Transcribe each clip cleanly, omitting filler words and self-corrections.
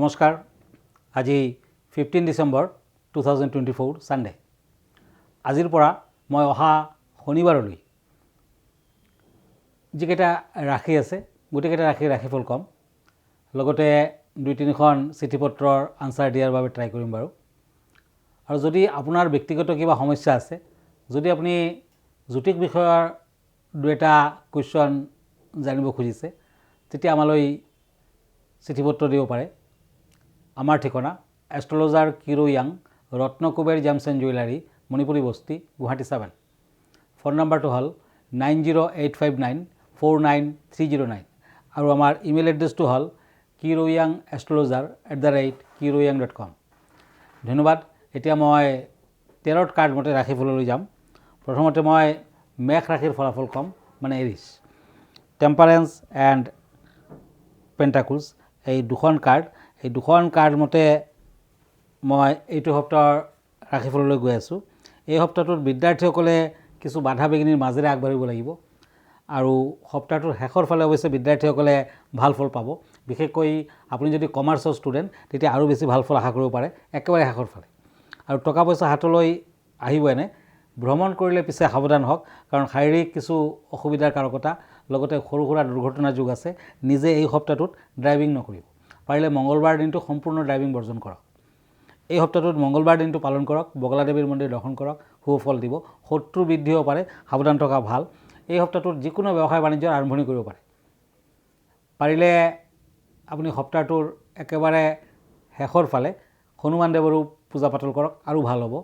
নমস্কাৰ আজি 15 ডিসেম্বৰ 2024 সানডে আজিৰ পৰা মই অহা শনিবাৰলৈ যিকেইটা ৰাখি আছে গোটেইকেইটা ৰাখিফল কম লগতে দুই তিনিখন চিঠিপত্ৰৰ আনসাৰ দিয়াৰ বাবে ট্ৰাই কৰিম বাৰু আৰু যদি আপোনাৰ ব্যক্তিগত কিবা সমস্যা আছে যদি আপুনি জ্যোতিষ বিষয়ৰ দুটা কোৱেশ্চন জানিব খুজিছে তেতিয়া আমালৈ চিঠিপত্ৰ দিব পাৰে আমাৰ ঠিকনা astrologer Kiro Yang Ratnakuber gems and jewellery Manipuri Basti Guwahati 7 phone নম্বৰটো হ'ল 9085949309 আৰু আমাৰ ইমেইল এড্ৰেছটো হ'ল kiroyangastrologer@kiroyang.com ধন্যবাদ এতিয়া মই টেৰট কাৰ্ড মতে ৰাশিফললৈ যাম প্ৰথমতে মই মেষ ৰাশিৰ ফলাফল কম মানে এৰিছ টেম্পাৰেন্স এণ্ড পেন্টাকলছ এই দুখন কাৰ্ড মতে মই এইটো সপ্তাহৰ ৰাশিফললৈ গৈ আছোঁ এই সপ্তাহটোত বিদ্যাৰ্থীসকলে কিছু বাধা বিঘিনিৰ মাজেৰে আগবাঢ়িব লাগিব আৰু সপ্তাহটোৰ শেষৰ ফালে অৱশ্যে বিদ্যাৰ্থীসকলে ভাল ফল পাব বিশেষকৈ আপুনি যদি কমাৰ্চৰ ষ্টুডেণ্ট তেতিয়া আৰু বেছি ভাল ফল আশা কৰিব পাৰে একেবাৰে শেষৰ ফালে আৰু টকা পইচা হাতলৈ আহিব এনে ভ্ৰমণ কৰিলে পিছে সাৱধান হওক কাৰণ শাৰীৰিক কিছু অসুবিধাৰ কাৰকতা লগতে সৰু সুৰা দুৰ্ঘটনাৰ যোগ আছে নিজে এই সপ্তাহটোত ড্ৰাইভিং নকৰিব পাৰিলে মঙ্গলবাৰ দিনটো সম্পূৰ্ণ ড্ৰাইভিং বৰ্জন কৰক এই সপ্তাহটোত মঙ্গলবাৰ দিনটো পালন কৰক বগলা দেৱীৰ মন্দিৰ দৰ্শন কৰক শুভ ফল দিব শত্ৰু বৃদ্ধি হ'ব পাৰে সাৱধান থকা ভাল এই সপ্তাহটোত যিকোনো ব্যৱসায় বাণিজ্যৰ আৰম্ভণি কৰিব পাৰে পাৰিলে আপুনি সপ্তাহটোৰ একেবাৰে শেষৰ ফালে হনুমান দেৱৰো পূজা পাতল কৰক আৰু ভাল হ'ব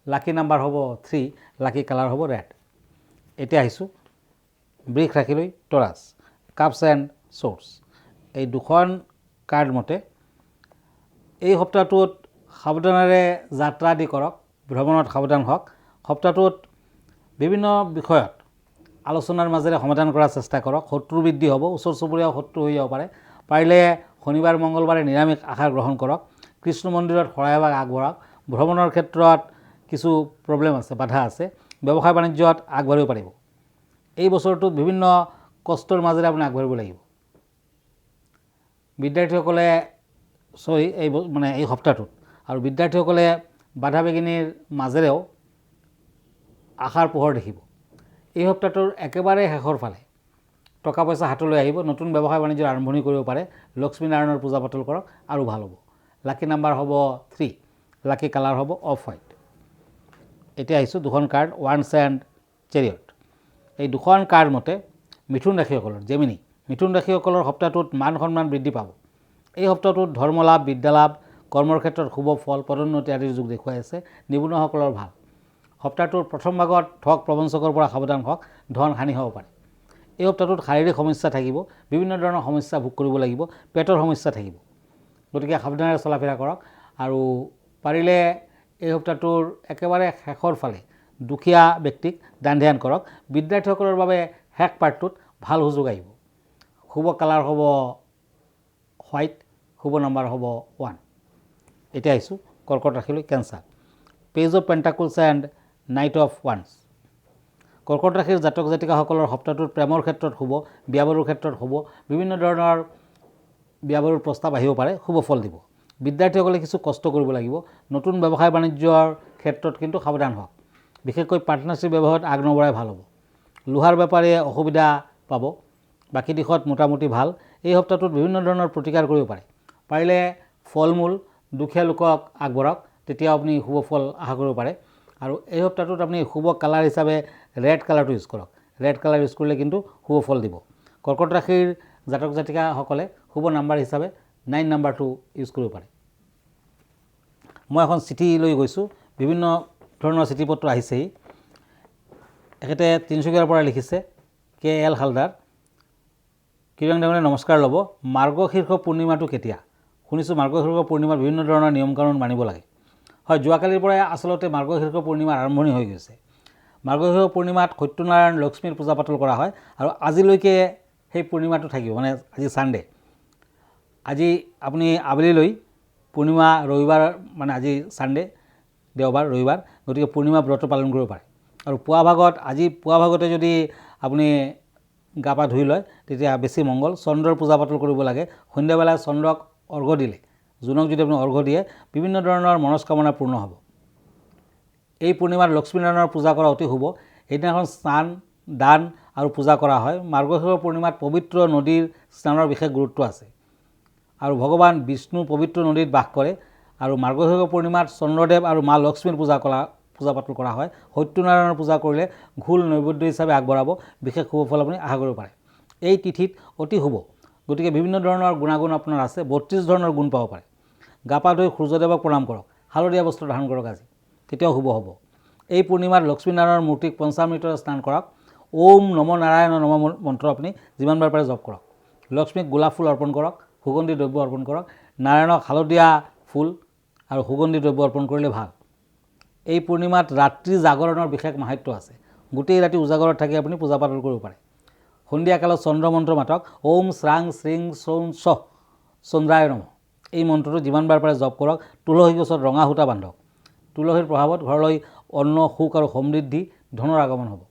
লাকি নাম্বাৰ হ'ব 3 লাকি কালাৰ হ'ব ৰেড এতিয়া আহিছোঁ বৃষ ৰাশিলৈ টৰাছ কাপছ এণ্ড ছৰ্ডছ এই দুখন কাৰ্ড মতে এই সপ্তাহটোত সাৱধানেৰে যাত্ৰা আদি কৰক ভ্ৰমণত সাৱধান হওক সপ্তাহটোত বিভিন্ন বিষয়ত আলোচনাৰ মাজেৰে সমাধান কৰাৰ চেষ্টা কৰক শত্ৰু বৃদ্ধি হ'ব ওচৰ চুবুৰীয়া শত্ৰু হৈ যাব পাৰে পাৰিলে শনিবাৰ মঙ্গলবাৰে নিৰামিষ আহাৰ গ্ৰহণ কৰক কৃষ্ণ মন্দিৰত শৰাই এভাগ আগবঢ়াওক ভ্ৰমণৰ ক্ষেত্ৰত কিছু প্ৰব্লেম আছে বাধা আছে ব্যৱসায় বাণিজ্যত আগবাঢ়িব পাৰিব এই বছৰটোত বিভিন্ন কষ্টৰ মাজেৰে আপুনি আগবাঢ়িব লাগিব বিদ্যাৰ্থীসকলে এই সপ্তাহটোত আৰু বিদ্যাৰ্থীসকলে বাধা বিঘিনিৰ মাজেৰেও আশাৰ পোহৰ দেখিব এই সপ্তাহটোৰ একেবাৰে শেষৰ ফালে টকা পইচা হাতলৈ আহিব নতুন ব্যৱসায় বাণিজ্যৰ আৰম্ভণি কৰিব পাৰে লক্ষ্মী নাৰায়ণৰ পূজা পাতল কৰক আৰু ভাল হ'ব লাকি নাম্বাৰ হ'ব 3 লাকি কালাৰ হ'ব অফ হোৱাইট এতিয়া আহিছোঁ দুখন কাৰ্ড ওৱান্স এণ্ড চেৰিয়ট এই দুখন কাৰ্ড মতে মিথুন ৰাশিসকলৰ জেমিনি মিথুন ৰাশিসকলৰ সপ্তাহটোত মান সন্মান বৃদ্ধি পাব এই সপ্তাহটোত ধৰ্মলাভ বিদ্যালাভ কৰ্মৰ ক্ষেত্ৰত শুভ ফল পদোন্নতি আদিৰ যুগ দেখুৱাই আছে নিবনুৱাসকলৰ ভাল সপ্তাহটোৰ প্ৰথম ভাগত ঠগ প্ৰবঞ্চকৰ পৰা সাৱধান হওক ধন হানি হ'ব পাৰে এই সপ্তাহটোত শাৰীৰিক সমস্যা থাকিব বিভিন্ন ধৰণৰ সমস্যা ভোগ কৰিব লাগিব পেটৰ সমস্যা থাকিব গতিকে সাৱধানেৰে চলাফেৰা কৰক আৰু পাৰিলে এই সপ্তাহটোৰ একেবাৰে শেষৰ ফালে দুখীয়া ব্যক্তিক দান ধ্যান কৰক বিদ্যাৰ্থীসকলৰ বাবে শেষ পাৰ্টটোত ভাল সুযোগ আহিব শুভ কালাৰ হ'ব হোৱাইট শুভ নম্বৰ হ'ব 1 এতিয়া আহিছোঁ কৰ্কট ৰাশিলৈ cancer page of pentacles and knight of ওৱান্স কৰ্কট ৰাশিৰ জাতক জাতিকাসকলৰ সপ্তাহটোত প্ৰেমৰ ক্ষেত্ৰত শুভ বিয়া বাৰুৰ ক্ষেত্ৰত শুভ বিভিন্ন ধৰণৰ বিয়া বাৰুৰ প্ৰস্তাৱ আহিব পাৰে শুভ ফল দিব বিদ্যাৰ্থীসকলে কিছু কষ্ট কৰিব লাগিব নতুন ব্যৱসায় বাণিজ্যৰ ক্ষেত্ৰত কিন্তু সাৱধান হওক বিশেষকৈ পাৰ্টনাৰশ্বিপ ব্যৱসায়ত আগ নবঢ়াই ভাল হ'ব লোহাৰ বেপাৰীয়ে অসুবিধা পাব বাকী দিশত মোটামুটি ভাল এই সপ্তাহটোত বিভিন্ন ধৰণৰ প্ৰতিকাৰ কৰিব পাৰে পাৰিলে ফল মূল দুখীয়া লোকক আগবঢ়াওক তেতিয়া আপুনি শুভ ফল আশা কৰিব পাৰে আৰু এই সপ্তাহটোত আপুনি শুভ কালাৰ হিচাপে ৰেড কালাৰটো ইউজ কৰক ৰেড কালাৰ ইউজ কৰিলে কিন্তু শুভ ফল দিব কৰ্কট ৰাশিৰ জাতক জাতিকাসকলে শুভ নাম্বাৰ হিচাপে 9 নাম্বাৰটো ইউজ কৰিব পাৰে মই এখন চিঠি লৈ গৈছোঁ বিভিন্ন ধৰণৰ চিঠিপত্ৰ আহিছেই এখেতে তিনিচুকীয়াৰ পৰা লিখিছে KL হালদাৰ কিৰণ ডাঙৰীয়া নমস্কাৰ ল'ব মাৰ্গশীৰ্ষ পূৰ্ণিমাটো কেতিয়া শুনিছোঁ মাৰ্গশীৰ্ষ পূৰ্ণিমাৰ বিভিন্ন ধৰণৰ নিয়ম কানুন মানিব লাগে হয় যোৱাকালিৰ পৰাই আচলতে মাৰ্গশীৰ্ষ পূৰ্ণিমাৰ আৰম্ভণি হৈ গৈছে মাৰ্গশীৰ্ষ পূৰ্ণিমাত সত্যনাৰায়ণ লক্ষ্মীৰ পূজা পাতল কৰা হয় আৰু আজিলৈকে সেই পূৰ্ণিমাটো থাকিব মানে আজি সানডে আজি আপুনি আবেলিলৈ পূৰ্ণিমা ৰবিবাৰ মানে আজি সানডে দেওবাৰ ৰবিবাৰ গতিকে পূৰ্ণিমা ব্ৰত পালন কৰিব পাৰে আৰু আজি পুৱা ভাগতে যদি আপুনি গা পা ধুই লয় তেতিয়া বেছি মংগল চন্দ্ৰৰ পূজা পাতল কৰিব লাগে সন্ধ্যাবেলা চন্দ্ৰক অৰ্ঘ্য দিলে জোনক যদি আপুনি অৰ্ঘ্য দিয়ে বিভিন্ন ধৰণৰ মনস্কামনা পূৰ্ণ হ'ব। এই পূৰ্ণিমাত লক্ষ্মীনাৰায়ণৰ পূজা কৰা অতি শুভ। সেইদিনাখন স্নান দান আৰু পূজা কৰা হয়। মাৰ্গশিৰ পূৰ্ণিমাত পবিত্ৰ নদীৰ স্নানৰ বিশেষ গুৰুত্ব আছে আৰু ভগৱান বিষ্ণু পবিত্ৰ নদীত বাস কৰে আৰু মাৰ্গশিৰ পূৰ্ণিমাত চন্দ্ৰদেৱ আৰু মা লক্ষ্মীৰ পূজা পাতল কৰা হয়। সত্যনাৰায়ণৰ পূজা কৰিলে ঘোল নৈবেদ্য হিচাপে আগবঢ়াব, বিশেষ শুভ ফল আপুনি আশা কৰিব পাৰে। এই তিথিত অতি শুভ, গতিকে বিভিন্ন ধৰণৰ গুণাগুণ আপোনাৰ আছে, 32 ধৰণৰ গুণ পাব পাৰে। গা পা ধুই সূৰ্যদেৱক প্ৰণাম কৰক, হালধীয়া বস্ত্ৰ ধাৰণ কৰক আজি, তেতিয়াও শুভ হ'ব। এই পূৰ্ণিমাত লক্ষ্মীনাৰায়ণৰ মূৰ্তিক পঞ্চামৃতৰে স্নান কৰক। ওম নম নাৰায়ণ নম মন্ত্ৰ আপুনি যিমানবাৰ পাৰে জপ কৰক। লক্ষ্মীক গোলাপ ফুল অৰ্পণ কৰক, সুগন্ধি দ্ৰব্য অৰ্পণ কৰক। নাৰায়ণক হালধীয়া ফুল আৰু সুগন্ধি দ্ৰব্য অৰ্পণ কৰিলে ভাল। এই পূৰ্ণিমাত ৰাত্ৰি জাগৰণৰ বিশেষ মাহাত্য আছে। গোটেই ৰাতি উজাগৰত থাকি আপুনি পূজা পাতল কৰিব পাৰে। সন্ধিয়া কালত চন্দ্ৰ মন্ত্ৰ মাতক, ওম শ্ৰাং শ্ৰীং সৌং ছ চন্দ্ৰায় নম। এই মন্ত্ৰটো যিমানবাৰ পাৰে জপ কৰক। তুলসী গছত ৰঙা সূতা বান্ধক। তুলসীৰ প্ৰভাৱত ঘৰলৈ অন্ন সুখ আৰু সমৃদ্ধি ধনৰ আগমন হ'ব।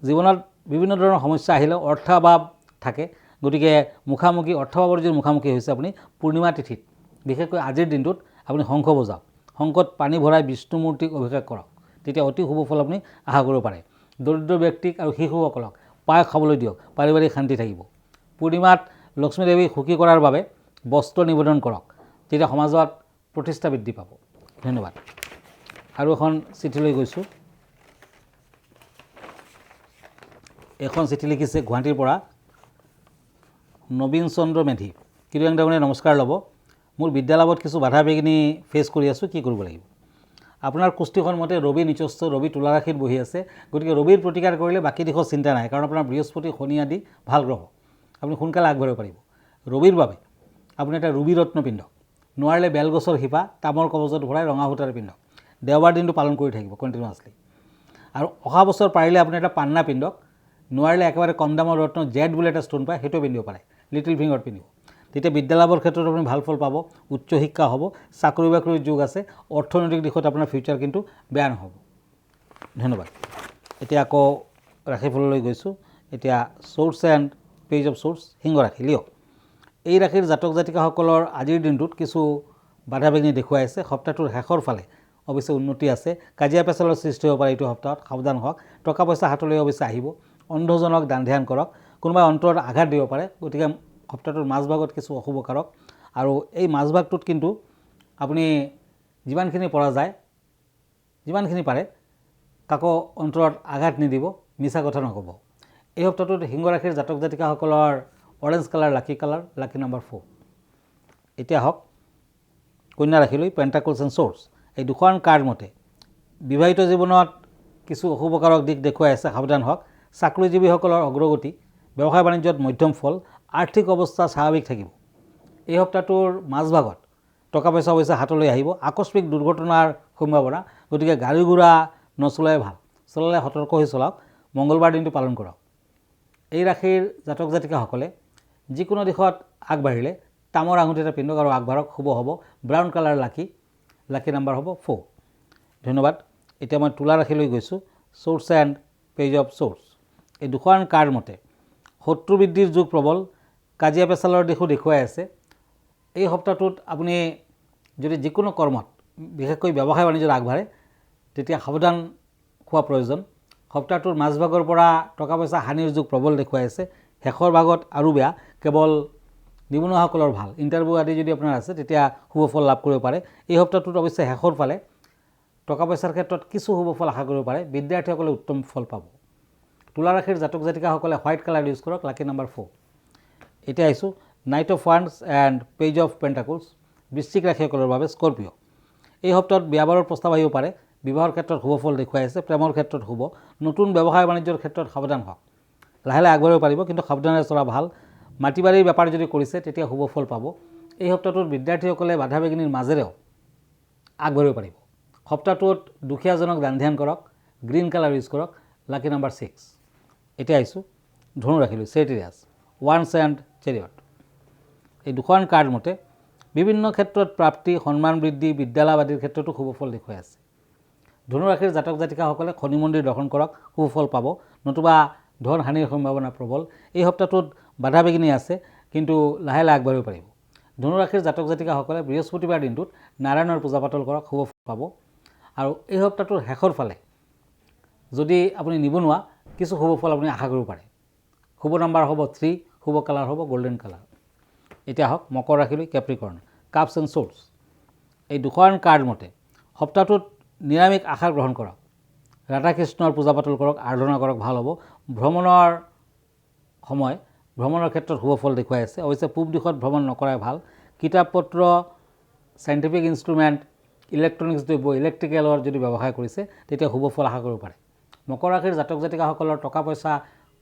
জীৱনত বিভিন্ন ধৰণৰ সমস্যা আহিলে অৰ্থভাৱ থাকে, গতিকে মুখামুখি অৰ্থভাৱৰ যদি মুখামুখি হৈছে আপুনি পূৰ্ণিমা তিথিত, বিশেষকৈ আজিৰ দিনটোত আপুনি শংখ বজাওক, শংখত পানী ভৰাই বিষ্ণু মূৰ্তিক অভিষেক কৰক, তেতিয়া অতি শুভ ফল আপুনি আশা কৰিব পাৰে। দৰিদ্ৰ ব্যক্তিক আৰু শিশুসকলক পায়স খাবলৈ দিয়ক, পাৰিবাৰিক শান্তি থাকিব। পূৰ্ণিমাত লক্ষ্মী দেৱীক সুখী কৰাৰ বাবে বস্ত্ৰ নিবেদন কৰক, তেতিয়া সমাজত প্ৰতিষ্ঠা বৃদ্ধি পাব। ধন্যবাদ। আৰু এখন চিঠি লৈ গৈছোঁ। এখন চিঠি লিখিছে গুৱাহাটীৰ পৰা নবীন চন্দ্ৰ মেধি। কিৰিয়াংদামনে নমস্কাৰ ল'ব। মোৰ বিদ্যালাভত কিছু বাধা বিঘিনি ফেচ কৰি আছোঁ, কি কৰিব লাগিব? আপোনাৰ কুষ্টিখন মতে ৰবি নিচস্থ, ৰবি তুলা ৰাশিত বহি আছে, গতিকে ৰবিৰ প্ৰতিকাৰ কৰিলে বাকী দিশত চিন্তা নাই, কাৰণ আপোনাৰ বৃহস্পতি শনি আদি ভাল গ্ৰহ, আপুনি সোনকালে আগবাঢ়িব পাৰিব। ৰবিৰ বাবে আপুনি এটা ৰুবি ৰত্ন পিন্ধক, নোৱাৰিলে বেলগছৰ শিপা তামৰ কবজত ভৰাই ৰঙা সূতাৰে পিন্ধক। দেওবাৰ দিনটো পালন কৰি থাকিব কণ্টিনিউৱাছলি। আৰু অহা বছৰ পাৰিলে আপুনি এটা পান্না পিন্ধক, নোৱাৰিলে একেবাৰে কম দামৰ ৰত্ন জেড বুলি এটা ষ্ট'ন পায়, সেইটো পিন্ধিব পাৰে, লিটিল ফিংগাৰত পিন্ধিব। তেতিয়া বিদ্যালাভৰ ক্ষেত্ৰত আপুনি ভাল ফল পাব, উচ্চ শিক্ষা হ'ব, চাকৰি বাকৰিৰ যোগ আছে, অৰ্থনৈতিক দিশত আপোনাৰ ফিউচাৰ কিন্তু বেয়া নহ'ব। ধন্যবাদ। এতিয়া আকৌ ৰাশিফললৈ গৈছোঁ। এতিয়া swords and page of swords, সিংহ ৰাশি, লিঅ'। এই ৰাশিৰ জাতক জাতিকাসকলৰ আজিৰ দিনটোত কিছু বাধা বিঘিনি দেখুৱাই আছে। সপ্তাহটোৰ শেষৰ ফালে অৱশ্যে উন্নতি আছে। কাজিয়া পেচালৰ সৃষ্টি হ'ব পাৰে এইটো সপ্তাহত, সাৱধান হওক। টকা পইচা হাতলৈ অৱশ্যে আহিব। অন্ধজনক দান ধ্যান কৰক। কোনোবাই অন্তৰত আঘাত দিব পাৰে, গতিকে সপ্তাহটোৰ মাজভাগত কিছু অশুভ কাৰক। আৰু এই মাজভাগটোত কিন্তু আপুনি যিমানখিনি পৰা যায়, যিমানখিনি পাৰে কাকো অন্তৰত আঘাত নিদিব, মিছা কথা নক'ব। এই সপ্তাহটোত সিংহ ৰাশিৰ জাতক জাতিকাসকলৰ অৰেঞ্জ কালাৰ লাকি কালাৰ, লাকি নাম্বাৰ 4। এতিয়া হওক কন্যা ৰাশিলৈ, পেণ্টাকলছ এণ্ড চ'ৰ্চ। এই দুখন কাৰ্ড মতে বিবাহিত জীৱনত কিছু অশুভকাৰক দিশ দেখুৱাই আছে, সাৱধান হওক। চাকৰিজীৱীসকলৰ অগ্ৰগতি, ব্যৱসায় বাণিজ্যত মধ্যম ফল, আৰ্থিক অৱস্থা স্বাভাৱিক থাকিব। এই সপ্তাহটোৰ মাজভাগত টকা পইচা অৱশ্যে হাতলৈ আহিব। আকস্মিক দুৰ্ঘটনাৰ সম্ভাৱনা, গতিকে গাড়ী ঘোঁৰা নচলাই ভাল, চলালে সতৰ্ক হৈ চলাওক। মংগলবাৰ দিনটো পালন কৰক। এই ৰাশিৰ জাতক জাতিকাসকলে যিকোনো দিশত আগবাঢ়িলে তামৰ আঙুঠি এটা পিন্ধক আৰু আগবাঢ়ক, শুভ হ'ব। ব্ৰাউন কালাৰ লাকি, লাকি নাম্বাৰ হ'ব 4। ধন্যবাদ। এতিয়া মই তুলা ৰাশিলৈ গৈছোঁ। Source and page of source. এই দুখন কাৰ্ড মতে শত্ৰু বৃদ্ধিৰ যুগ প্ৰবল, কাজিয়া পেচালৰ দিশো দেখুৱাই আছে। এই সপ্তাহটোত আপুনি যদি যিকোনো কৰ্মত, বিশেষকৈ ব্যৱসায় বাণিজ্যত আগবাঢ়ে, তেতিয়া সাৱধান হোৱা প্ৰয়োজন। সপ্তাহটোৰ মাজভাগৰ পৰা টকা পইচা হানিৰ যুগ প্ৰবল দেখুৱাই আছে। শেষৰ ভাগত আৰু বেয়া, কেৱল নিবনুৱাসকলৰ ভাল। ইণ্টাৰভিউ আদি যদি আপোনাৰ আছে তেতিয়া শুভ ফল লাভ কৰিব পাৰে। এই সপ্তাহটোত অৱশ্যে শেষৰ ফালে টকা পইচাৰ ক্ষেত্ৰত কিছু শুভ ফল আশা কৰিব পাৰে। বিদ্যাৰ্থীসকলে উত্তম ফল পাব। তুলা ৰাশিৰ জাতক জাতিকাসকলে হোৱাইট কালাৰ ইউজ কৰক, লাকি নাম্বাৰ 4। এতিয়া আহিছোঁ knight of wands and page of pentacles, বৃশ্চিক ৰাশিসকলৰ বাবে স্কৰ্পিঅ'। এই সপ্তাহত বিয়া বাৰুৰ প্ৰস্তাৱ আহিব পাৰে। বিবাহৰ ক্ষেত্ৰত শুভ ফল দেখুৱাই আছে, প্ৰেমৰ ক্ষেত্ৰত শুভ। নতুন ব্যৱসায় বাণিজ্যৰ ক্ষেত্ৰত সাৱধান হওক, লাহে লাহে আগবাঢ়িব পাৰিব, কিন্তু সাৱধানেৰে চলা ভাল। মাটি বাৰীৰ বেপাৰ যদি কৰিছে তেতিয়া শুভ ফল পাব। এই সপ্তাহটোত বিদ্যাৰ্থীসকলে বাধা বিঘিনিৰ মাজেৰেও আগবাঢ়িব পাৰিব। সপ্তাহটোত দুখীয়াজনক দান ধ্যান কৰক, গ্ৰীণ কালাৰ ইউজ কৰক, লাকি নাম্বাৰ 6। এতিয়া আহিছোঁ ধনু ৰাশিলৈ, চেৰিয়াছ, ওৱান্স এণ্ড চেৰিয়ট। এই দুখন কাৰ্ড মতে বিভিন্ন ক্ষেত্ৰত প্ৰাপ্তি, সন্মান বৃদ্ধি, বিদ্যালাভ আদিৰ ক্ষেত্ৰতো শুভ ফল দেখুৱাই আছে। ধনু ৰাশিৰ জাতক জাতিকাসকলে শনি মন্দিৰ দৰ্শন কৰক, শুভ ফল পাব, নতুবা ধন হানিৰ সম্ভাৱনা প্ৰবল। এই সপ্তাহটোত বাধা বিঘিনি আছে, কিন্তু লাহে লাহে আগবাঢ়িব পাৰিব। ধনুৰাশিৰ জাতক জাতিকাসকলে বৃহস্পতিবাৰ দিনটোত নাৰায়ণৰ পূজা পাতল কৰক, শুভ ফল পাব। আৰু এই সপ্তাহটোৰ শেষৰ ফালে যদি আপুনি নিবনুৱা, কিছু শুভ ফল আপুনি আশা কৰিব পাৰে। শুভ নাম্বাৰ হ'ব 3, শুভ কালাৰ হ'ব গোল্ডেন কালাৰ। এতিয়া আহক মকৰ ৰাশিলৈ, কেপ্ৰিকৰ্ণ, কাপছ এণ্ড শ্বৰ্ডছ। এই দুখন কাৰ্ড মতে সপ্তাহটোত নিৰামিষ আহাৰ গ্ৰহণ কৰক, ৰাধাকৃষ্ণৰ পূজা পাতল কৰক, আৰাধনা কৰক, ভাল হ'ব। ভ্ৰমণৰ সময়, ভ্ৰমণৰ ক্ষেত্ৰত শুভ ফল দেখুৱাই আছে। অৱশ্যে পূব দিশত ভ্ৰমণ নকৰাই ভাল। কিতাপ পত্ৰ, চাইণ্টিফিক ইনষ্ট্ৰুমেণ্ট, ইলেক্ট্ৰনিক্স দ্ৰব্য, ইলেক্ট্ৰিকেলৰ যদি ব্যৱসায় কৰিছে তেতিয়া শুভ ফল আশা কৰিব পাৰে। মকৰ ৰাশিৰ জাতক জাতিকাসকলৰ টকা পইচা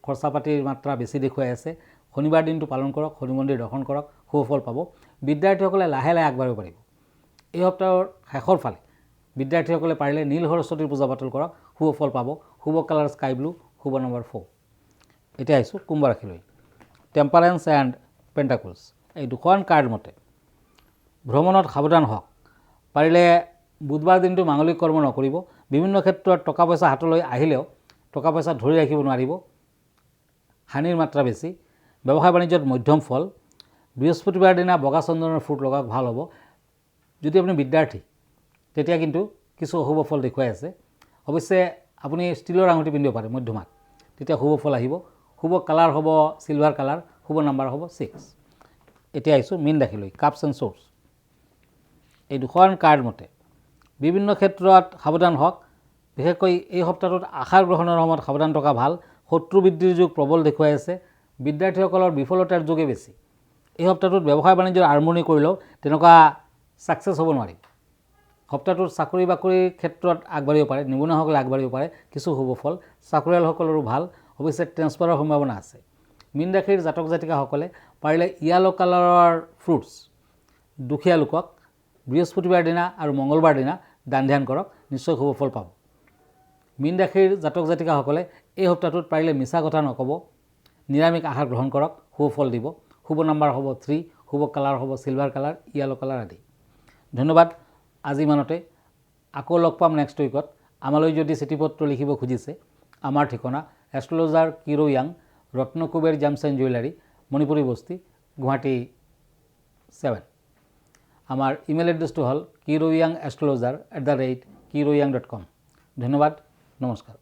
খৰচা পাতিৰ মাত্ৰা বেছি দেখুৱাই আছে। শনিবাৰ দিনটো পালন কৰক, শনি মন্দিৰ দৰ্শন কৰক, শুভ ফল পাব। বিদ্যাৰ্থীসকলে লাহে লাহে আগবাঢ়িব পাৰিব। এই সপ্তাহৰ শেষৰ ফালে বিদ্যাৰ্থীসকলে পাৰিলে নীল সৰস্বতীৰ পূজা পাতল কৰক, শুভ ফল পাব। শুভ কালাৰ স্কাই ব্লু, শুভ নম্বৰ 4। এতিয়া আহিছোঁ কুম্ভ ৰাশিলৈ, টেম্পাৰেন্স এণ্ড পেণ্টাকলছ। এই দুখন কাৰ্ড মতে ভ্ৰমণত সাৱধান হওক, পাৰিলে বুধবাৰ দিনটো মাঙ্গলিক কৰ্ম নকৰিব। বিভিন্ন ক্ষেত্ৰত টকা পইচা হাতলৈ আহিলেও টকা পইচা ধৰি ৰাখিব নোৱাৰিব, হানিৰ মাত্ৰা বেছি। ব্যৱসায় বাণিজ্যত মধ্যম ফল। বৃহস্পতিবাৰ দিনা বগা চন্দনৰ ফুট লগাওক, ভাল হ'ব। যদি আপুনি বিদ্যাৰ্থী তেতিয়া কিন্তু কিছু অশুভ ফল দেখুৱাই আছে। অৱশ্যে আপুনি ষ্টীলৰ আঙুঠি পিন্ধিব পাৰে মধ্যমাত, তেতিয়া শুভ ফল আহিব। শুভ কালাৰ হ'ব চিলভাৰ কালাৰ, শুভ নাম্বাৰ হ'ব 6। এতিয়া আহিছোঁ মীন ৰাশিলৈ, কাপছ এণ্ড শ্বৰ্ডছ। এই দুখন কাৰ্ড মতে বিভিন্ন ক্ষেত্ৰত সাৱধান হওক, বিশেষকৈ এই সপ্তাহটোত আহাৰ গ্ৰহণৰ সময়ত সাৱধান থকা ভাল। শত্ৰু বৃদ্ধিৰ যুগ প্ৰবল দেখুৱাই আছে। বিদ্যাৰ্থীসকলৰ বিফলতাৰ যুগে বেছি। এই সপ্তাহটোত ব্যৱসায় বাণিজ্যৰ আৰম্ভণি কৰিলেও তেনেকুৱা ছাকচেছ হ'ব নোৱাৰিব। সপ্তাহটোত চাকৰি বাকৰিৰ ক্ষেত্ৰত আগবাঢ়িব পাৰে, নিবনুৱাসকলে আগবাঢ়িব পাৰে, কিছু শুভ ফল। চাকৰিয়ালসকলৰো ভাল, অৱশ্যে ট্ৰেন্সফাৰৰ সম্ভাৱনা আছে। মীন ৰাশিৰ জাতক জাতিকাসকলে পাৰিলে য়েলো কালাৰৰ ফ্ৰুটছ দুখীয়া লোকক বৃহস্পতিবাৰ দিনা আৰু মঙ্গলবাৰ দিনা দান ধ্যান কৰক, নিশ্চয় শুভ ফল পাব। মীন ৰাশিৰ জাতক জাতিকাসকলে এই সপ্তাহটোত পাৰিলে মিছা কথা নক'ব, নিৰামিষ আহাৰ গ্ৰহণ কৰক, শুভ ফল দিব। শুভ নাম্বাৰ হ'ব 3, শুভ কালাৰ হ'ব চিলভাৰ কালাৰ, য়েলো কালাৰ আদি। ধন্যবাদ। আজি ইমানতে, আকৌ লগ পাম নেক্সট উইকত। আমালৈ যদি চিঠি পত্ৰ লিখিব খুজিছে, আমাৰ ঠিকনা astrologer Kiro Yang, Ratnakuber gems and jewellery, Manipuri Basti, Guwahati 7। আমাৰ ইমেইল এড্ৰেছটো হ'ল kiroyang@kiroyang.com। ধন্যবাদ, নমস্কাৰ।